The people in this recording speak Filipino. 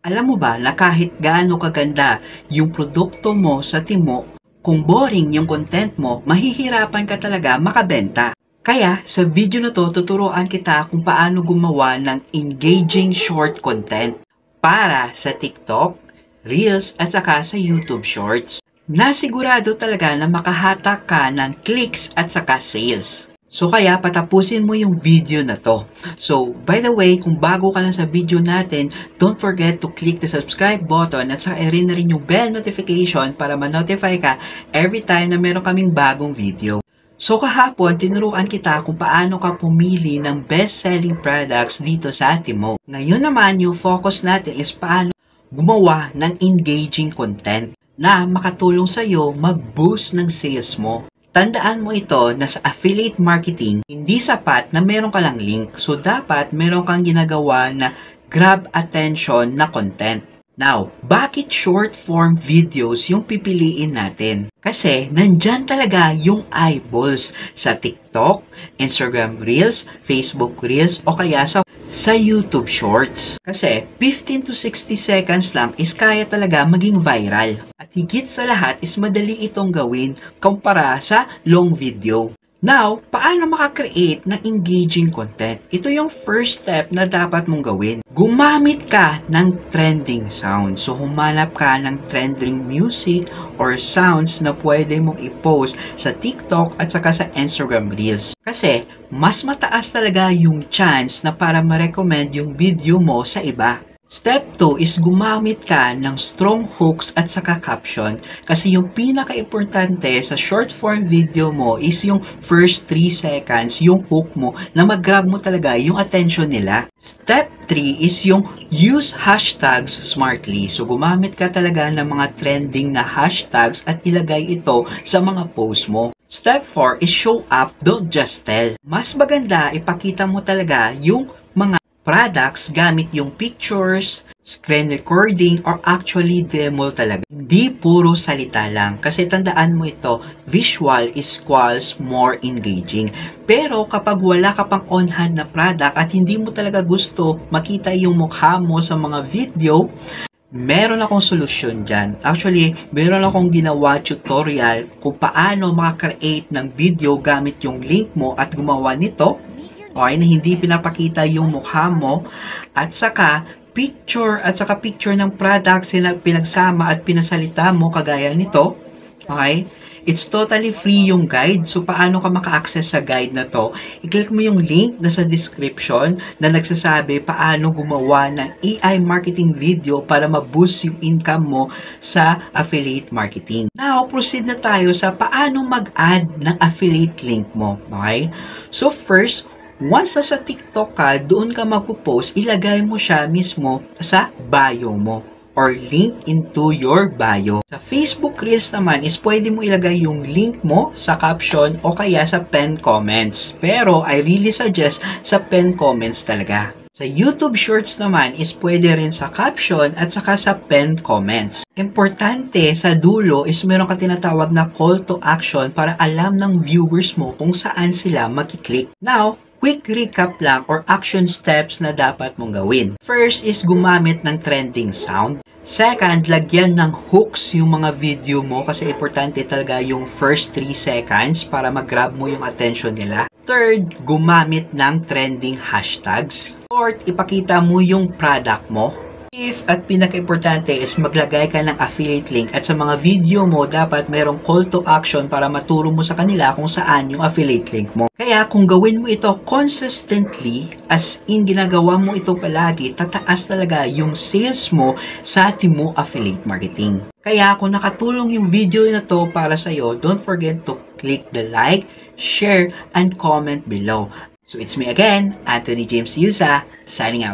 Alam mo ba na kahit gaano kaganda yung produkto mo sa Timo, kung boring yung content mo, mahihirapan ka talaga makabenta. Kaya sa video na to, tuturuan kita kung paano gumawa ng engaging short content para sa TikTok, Reels at saka sa YouTube Shorts. Nasigurado talaga na makahatak ka ng clicks at saka sales. So kaya patapusin mo yung video na to. So by the way, kung bago ka lang sa video natin, don't forget to click the subscribe button at saka rin na rin yung bell notification para ma-notify ka every time na meron kaming bagong video. So kahapon, tinuruan kita kung paano ka pumili ng best-selling products dito sa Timo. Ngayon naman, yung focus natin is paano gumawa ng engaging content na makatulong sa'yo mag-boost ng sales mo. Tandaan mo ito na sa affiliate marketing, hindi sapat na meron ka lang link. So, dapat meron kang ginagawa na grab attention na content. Now, bakit short form videos yung pipiliin natin? Kasi, nandyan talaga yung eyeballs sa TikTok, Instagram Reels, Facebook Reels, o kaya sa YouTube Shorts. Kasi 15 to 60 seconds lang is kaya talaga maging viral. At higit sa lahat is madali itong gawin kumpara sa long video. Now, paano makakreate ng engaging content? Ito yung first step na dapat mong gawin. Gumamit ka ng trending sounds. So, humanap ka ng trending music or sounds na pwede mong i-post sa TikTok at saka sa Instagram Reels. Kasi, mas mataas talaga yung chance na para ma-recommend yung video mo sa iba. Step 2 is gumamit ka ng strong hooks at saka caption kasi yung pinaka-importante sa short form video mo is yung first 3 seconds, yung hook mo na mag-grab mo talaga yung attention nila. Step 3 is yung use hashtags smartly. So gumamit ka talaga ng mga trending na hashtags at ilagay ito sa mga post mo. Step 4 is show up, don't just tell. Mas maganda ipakita mo talaga yung mga products gamit yung pictures, screen recording, or actually demo talaga. Hindi puro salita lang. Kasi tandaan mo ito, visual is equals more engaging. Pero kapag wala ka pang on-hand na product at hindi mo talaga gusto makita yung mukha mo sa mga video, meron akong solusyon dyan. Actually, meron akong ginawa tutorial kung paano makakreate ng video gamit yung link mo at gumawa nito. Okay, na hindi pinapakita yung mukha mo at saka picture ng products na pinagsama at pinasalita mo kagaya nito. Okay? It's totally free yung guide. So, paano ka maka-access sa guide na to? I-click mo yung link na sa description na nagsasabi paano gumawa ng AI marketing video para ma-boost yung income mo sa affiliate marketing. Now, proceed na tayo sa paano mag-add ng affiliate link mo. Okay? So, first, once sa TikTok ka, doon ka magpo-post, ilagay mo siya mismo sa bio mo or link into your bio. Sa Facebook Reels naman is pwede mo ilagay yung link mo sa caption o kaya sa pinned comments. Pero I really suggest sa pinned comments talaga. Sa YouTube Shorts naman is pwede rin sa caption at saka sa pinned comments. Importante sa dulo is meron ka tinatawag na call to action para alam ng viewers mo kung saan sila mag-click. Now, quick recap lang or action steps na dapat mong gawin. First is gumamit ng trending sound. Second, lagyan ng hooks yung mga video mo kasi importante talaga yung first 3 seconds para mag-grab mo yung attention nila. Third, gumamit ng trending hashtags. Fourth, ipakita mo yung product mo. Fifth at pinaka-importante is maglagay ka ng affiliate link at sa mga video mo dapat merong call to action para maturo mo sa kanila kung saan yung affiliate link mo. Kaya kung gawin mo ito consistently, as in ginagawa mo ito palagi, tataas talaga yung sales mo sa Timo Affiliate Marketing. Kaya kung nakatulong yung video na to para sa'yo, don't forget to click the like, share, and comment below. So it's me again, Anthony James Yusa, signing out.